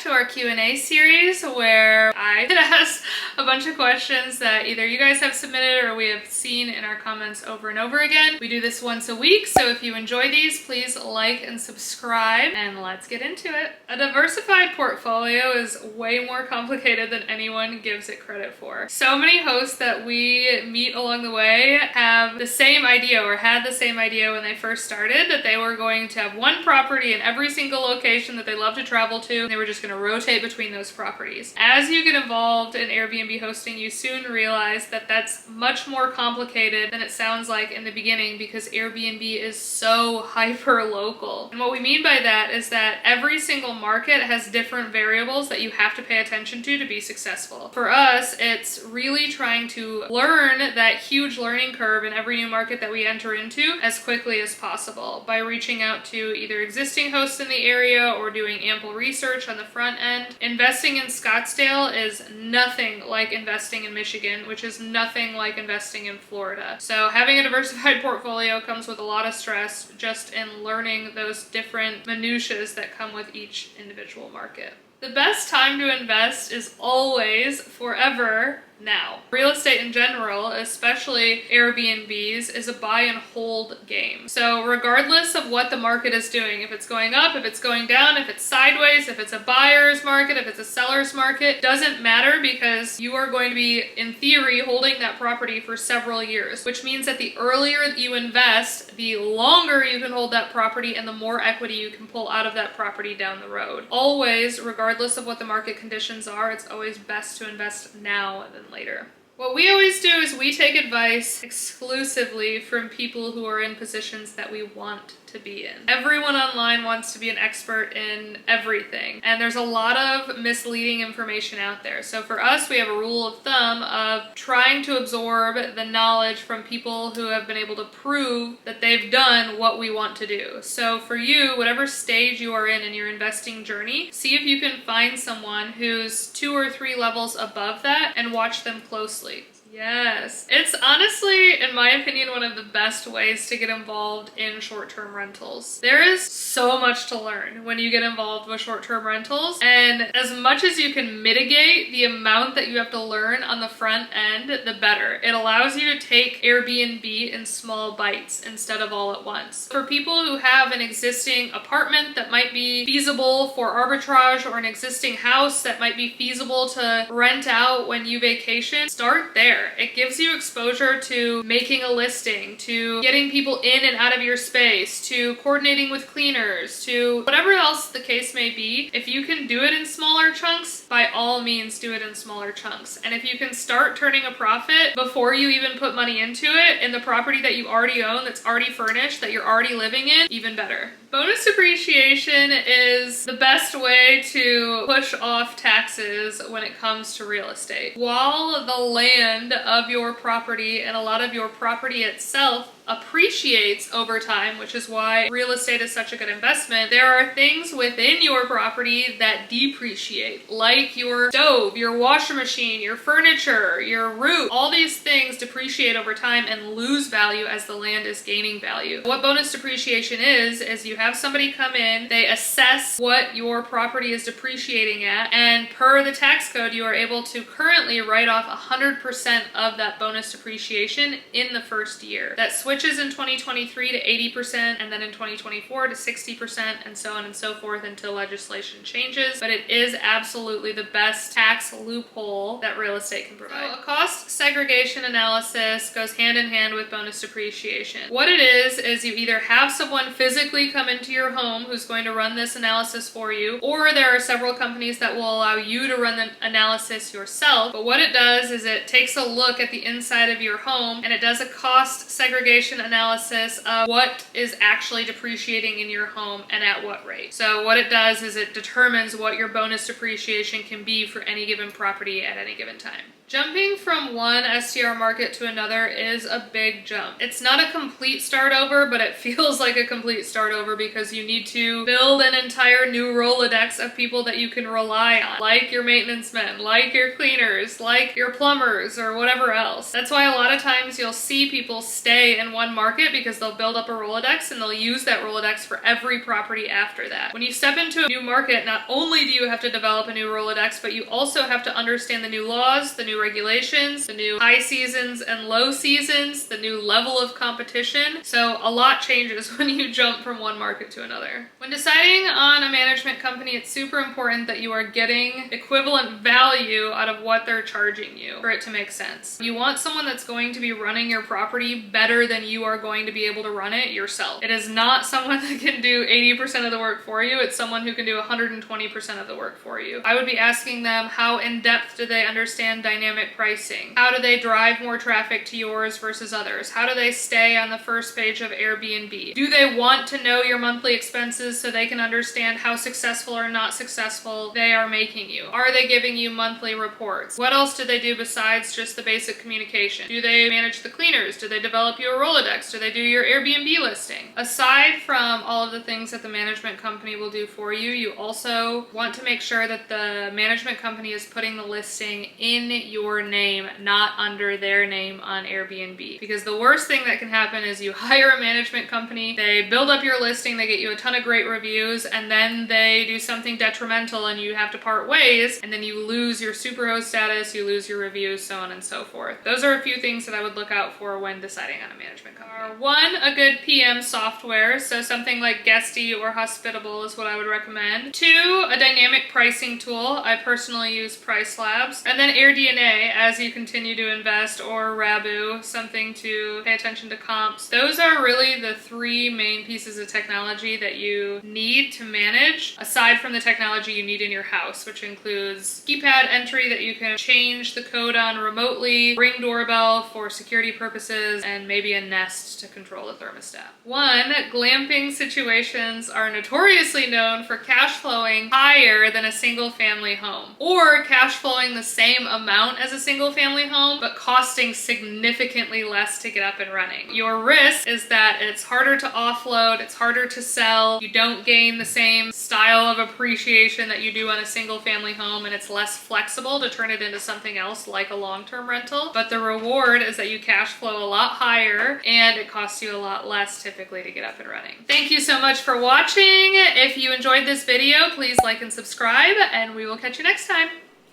to our Q&A series where I ask a bunch of questions that either you guys have submitted or we have seen in our comments over and over again. We do this once a week, so if you enjoy these, please like and subscribe, and let's get into it. A diversified portfolio is way more complicated than anyone gives it credit for. So many hosts that we meet along the way have the same idea or had the same idea when they first started, that they were going to have one property in every single location that they love to travel to, and they were just going to rotate between those properties. As you get involved in Airbnb hosting, you soon realize that that's much more complicated than it sounds like in the beginning, because Airbnb is so hyper local. And what we mean by that is that every single market has different variables that you have to pay attention to be successful. For us, it's really trying to learn that huge learning curve in every new market that we enter into as quickly as possible by reaching out to either existing hosts in the area or doing ample research on the front end. Investing in Scottsdale is nothing like investing in Michigan, which is nothing like investing in Florida. So having a diversified portfolio comes with a lot of stress just in learning those different minutiae that come with each individual market. The best time to invest is always, forever, now. Real estate in general, especially Airbnbs, is a buy and hold game. So regardless of what the market is doing, if it's going up, if it's going down, if it's sideways, if it's a buyer's market, if it's a seller's market, doesn't matter, because you are going to be, in theory, holding that property for several years, which means that the earlier that you invest, the longer you can hold that property and the more equity you can pull out of that property down the road. Always, regardless of what the market conditions are, it's always best to invest now than later. What we always do is we take advice exclusively from people who are in positions that we want to be in. Everyone online wants to be an expert in everything, and there's a lot of misleading information out there. So for us, we have a rule of thumb of trying to absorb the knowledge from people who have been able to prove that they've done what we want to do. So for you, whatever stage you are in your investing journey, see if you can find someone who's 2 or 3 levels above that and watch them closely. Yes. It's honestly, in my opinion, one of the best ways to get involved in short-term rentals. There is so much to learn when you get involved with short-term rentals, and as much as you can mitigate the amount that you have to learn on the front end, the better. It allows you to take Airbnb in small bites instead of all at once. For people who have an existing apartment that might be feasible for arbitrage, or an existing house that might be feasible to rent out when you vacation, start there. It gives you exposure to making a listing, to getting people in and out of your space, to coordinating with cleaners, to whatever else the case may be. If you can do it in smaller chunks, by all means do it in smaller chunks. And if you can start turning a profit before you even put money into it in the property that you already own, that's already furnished, that you're already living in, even better. Bonus depreciation is the best way to push off taxes when it comes to real estate. While the land of your property and a lot of your property itself appreciates over time, which is why real estate is such a good investment, there are things within your property that depreciate, like your stove, your washer machine, your furniture, your roof. All these things depreciate over time and lose value as the land is gaining value. What bonus depreciation is you have somebody come in, they assess what your property is depreciating at, and per the tax code, you are able to currently write off 100% of that bonus depreciation in the first year. That switches in 2023 to 80%, and then in 2024 to 60%, and so on and so forth until legislation changes. But it is absolutely the best tax loophole that real estate can provide. So a cost segregation analysis goes hand in hand with bonus depreciation. What it is you either have someone physically come into your home who's going to run this analysis for you, or there are several companies that will allow you to run the analysis yourself. But what it does is it takes a look at the inside of your home, and it does a cost segregation analysis of what is actually depreciating in your home and at what rate. So what it does is it determines what your bonus depreciation can be for any given property at any given time. Jumping from one STR market to another is a big jump. It's not a complete start over, but it feels like a complete start over because you need to build an entire new Rolodex of people that you can rely on, like your maintenance men, like your cleaners, like your plumbers, or whatever else. That's why a lot of times you'll see people stay in one market because they'll build up a Rolodex and they'll use that Rolodex for every property after that. When you step into a new market, not only do you have to develop a new Rolodex, but you also have to understand the new laws, the new regulations, the new high seasons and low seasons, the new level of competition. So a lot changes when you jump from one market to another. When deciding on a management company, it's super important that you are getting equivalent value out of what they're charging you for it to make sense. You want someone that's going to be running your property better than you are going to be able to run it yourself. It is not someone that can do 80% of the work for you. It's someone who can do 120% of the work for you. I would be asking them, how in depth do they understand dynamic pricing? How do they drive more traffic to yours versus others? How do they stay on the first page of Airbnb? Do they want to know your monthly expenses so they can understand how successful or not successful they are making you? Are they giving you monthly reports? What else do they do besides just the basic communication? Do they manage the cleaners? Do they develop your Rolodex? Do they do your Airbnb listing? Aside from all of the things that the management company will do for you, you also want to make sure that the management company is putting the listing in your name, not under their name on Airbnb. Because the worst thing that can happen is you hire a management company, they build up your listing, they get you a ton of great reviews, and then they do something detrimental and you have to part ways, and then you lose your superhost status, you lose your reviews, so on and so forth. Those are a few things that I would look out for when deciding on a management company. One, a good PM software, so something like Guesty or Hospitable is what I would recommend. Two, a dynamic pricing tool. I personally use Price Labs. And then AirDNA as you continue to invest, or Rabu, something to pay attention to comps. Those are really the three main pieces of technology that you need to manage, aside from the technology you need in your house, which includes keypad entry that you can change the code on remotely, Ring doorbell for security purposes, and maybe a Nest to control the thermostat. One, glamping situations are notoriously known for cash flowing higher than a single family home, or cash flowing the same amount as a single family home, but costing significantly less to get up and running. Your risk is that it's harder to offload, it's harder to sell, you don't gain the same style of appreciation that you do on a single family home, and it's less flexible to turn it into something else like a long-term rental. But the reward is that you cash flow a lot higher and it costs you a lot less typically to get up and running. Thank you so much for watching. If you enjoyed this video, please like and subscribe, and we will catch you next time.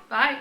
Bye.